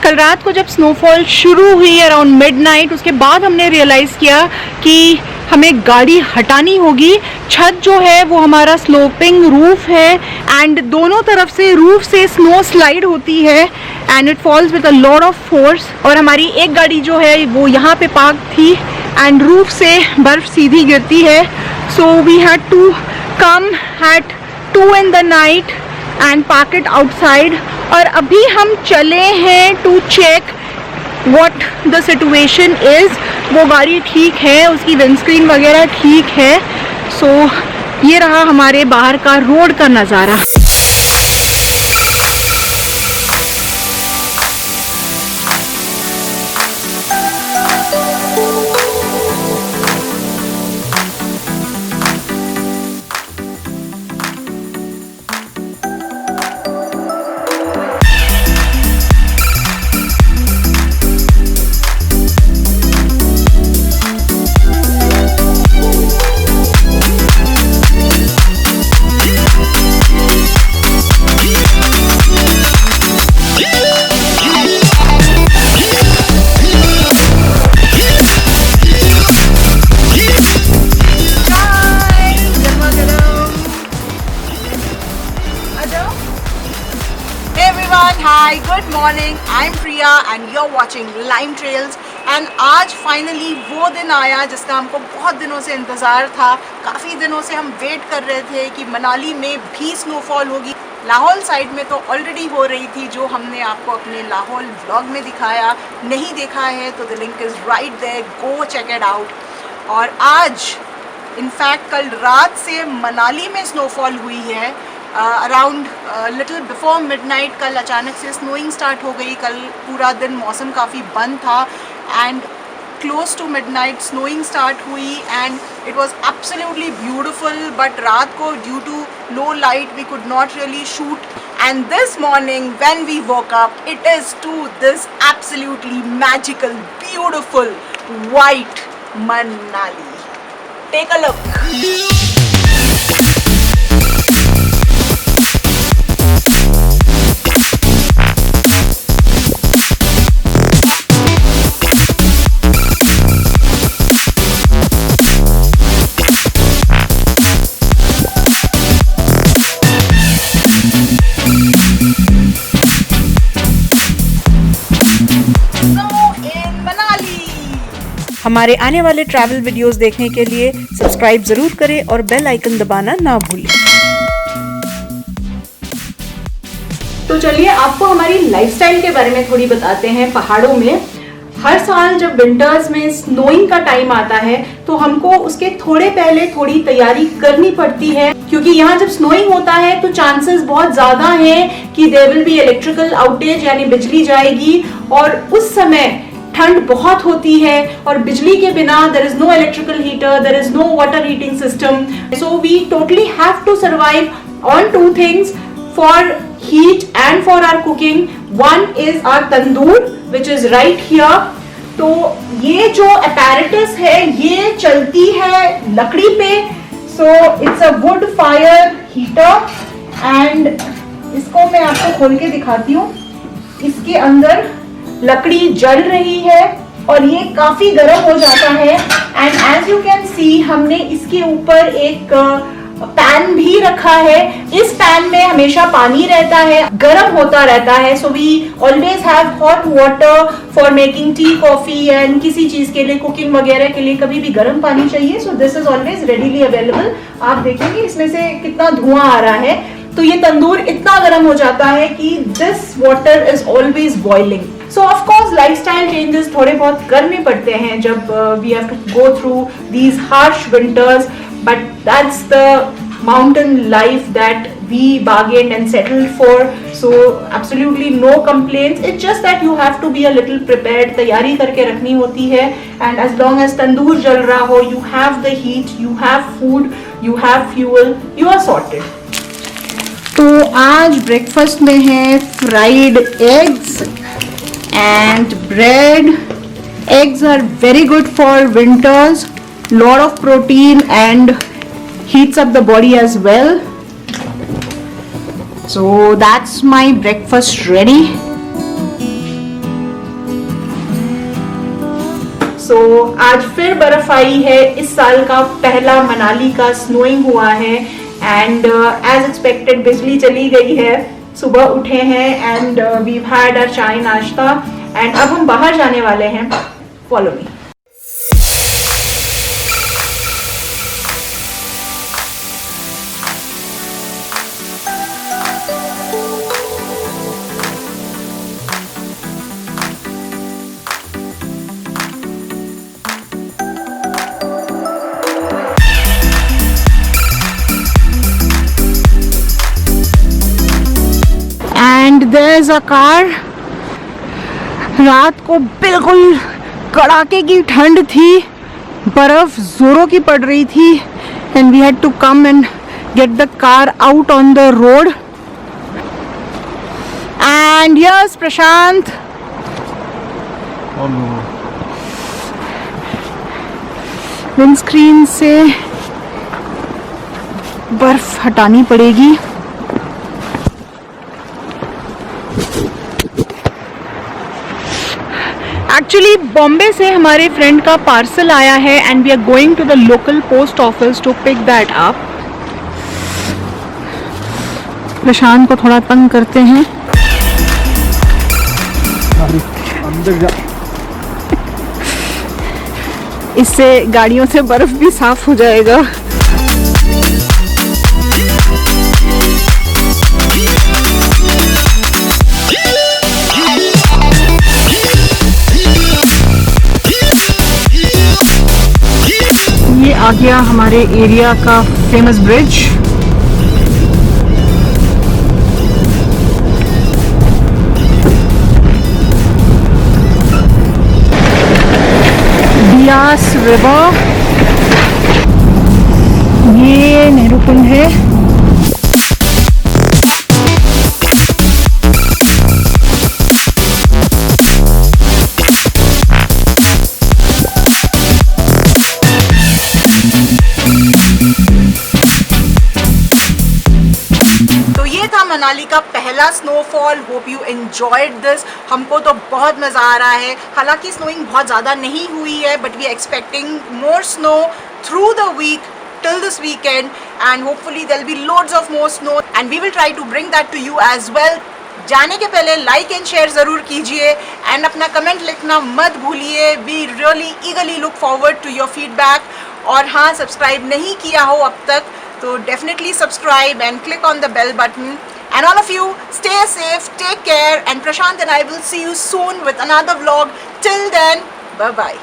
कल रात को जब स्नोफॉल शुरू हुई अराउंड मिडनाइट, उसके बाद हमने रियलाइज़ किया कि हमें गाड़ी हटानी होगी। छत जो है वो हमारा स्लोपिंग रूफ है एंड दोनों तरफ से रूफ से स्नो स्लाइड होती है and it falls with a lot of force. और हमारी एक गाड़ी जो है वो यहाँ पे पार्क थी एंड रूफ से बर्फ़ सीधी गिरती है। So we had to come at 2 in the night and park it outside। और अभी हम चले हैं to check what the situation is। वो गाड़ी ठीक है, उसकी विंडस्क्रीन वगैरह ठीक है। सो ये रहा हमारे बाहर का रोड का नज़ारा। Hi, good morning. I'm Priya and you're watching Lime Trails। and आज फाइनली वो दिन आया जिसका हमको बहुत दिनों से इंतज़ार था। काफ़ी दिनों से हम वेट कर रहे थे कि मनाली में भी स्नोफॉल होगी। लाहौल साइड में तो ऑलरेडी हो रही थी, जो हमने आपको अपने लाहौल व्लॉग में दिखाया। नहीं देखा है तो the link is right there, go check it out. और आज इनफैक्ट कल रात से मनाली में स्नोफॉल हुई है अराउंड लिटिल बिफोर मिडनाइट। कल अचानक से स्नोइंग स्टार्ट हो गई। कल पूरा दिन मौसम काफ़ी बंद था and close to midnight snowing start हुई and it was absolutely beautiful. But रात को due to low light we could not really shoot and this morning when we woke up it is to this absolutely magical beautiful white Manali. Take a look. हमारे आने वाले travel videos देखने के लिए subscribe ज़रूर करें और बेल आइकन दबाना ना भूलें। तो चलिए आपको हमारी लाइफस्टाइल के बारे में थोड़ी बताते हैं। पहाड़ों में हर साल जब विंटर्स में स्नोइंग का टाइम आता है तो हमको उसके थोड़े पहले थोड़ी तैयारी करनी पड़ती है, क्योंकि यहाँ जब स्नोइंग होता है तो चांसेस बहुत ज़्यादा हैं कि there will be electrical outage, यानी बिजली जाएगी। और उस समय ठंड बहुत होती है और बिजली के बिना there is no electrical heater, there is no water heating system. So we totally have to survive on two things for heat and for our cooking। one is our tandoor which is right here। तो ये जो apparatus है ये चलती है लकड़ी पे। so it's a wood fire heater and इसको मैं आपको खोल के दिखाती हूँ। इसके अंदर लकड़ी जल रही है और ये काफी गर्म हो जाता है and as you can see हमने इसके ऊपर एक पैन भी रखा है। इस पैन में हमेशा पानी रहता है, गर्म होता रहता है। So we always have hot water for making tea, coffee and किसी चीज के लिए, कुकिंग वगैरह के लिए कभी भी गर्म पानी चाहिए। So this is always readily available. आप देखेंगे इसमें से कितना धुआं आ रहा है। तो ये तंदूर इतना गर्म हो जाता है कि this water is always boiling. So of course lifestyle changes थोड़े बहुत करने पड़ते हैं जब we have to go through these harsh winters, but that's the mountain life that we bargained and settled for। so absolutely no complaints। it's just that you have to be a little prepared। तैयारी करके रखनी होती है and as long as तंदूर जल रहा हो, you have the heat, you have food, you have fuel, you are sorted। तो आज ब्रेकफास्ट में है fried eggs and bread. Eggs are very good for winters, lot of protein and heats up the body as well। so that's my breakfast ready। सो आज फिर बर्फ आई है, इस साल का पहला मनाली का स्नोइंग हुआ है एंड एज एक्सपेक्टेड बिजली चली गई है। सुबह उठे हैं एंड वी हैड आवर चाय नाश्ता एंड अब हम बाहर जाने वाले हैं। Follow me. And there is a car. रात को बिल्कुल कड़ाके की ठंड थी, बर्फ जोरों की पड़ रही थी and we had to come and get the car out on the road. And yes Prashant, windscreen से बर्फ हटानी पड़ेगी। एक्चुअली बॉम्बे से हमारे फ्रेंड का पार्सल आया है and we are going to the local post office to pick that up. Prashant को थोड़ा तंग करते हैं। अंदर जा। इससे गाड़ियों से बर्फ भी साफ हो जाएगा। ये आ गया हमारे एरिया का फेमस ब्रिज। बियास रिवर, ये नेहरू कुंड है। मनाली का पहला snowfall. Hope you enjoyed this. हमको तो बहुत मज़ा आ रहा है। हालांकि स्नोइंग बहुत ज़्यादा नहीं हुई है but we are expecting more snow through the week till this weekend and hopefully there'll be loads of more snow and we will try to bring that to you as well. जाने के पहले like and share ज़रूर कीजिए and अपना comment लिखना मत भूलिए। We really eagerly look forward to your feedback. और हाँ, सब्सक्राइब नहीं किया हो अब तक तो definitely subscribe and click on the bell button. And all of you, stay safe, take care, and Prashant and I will see you soon with another vlog. Till then, bye-bye.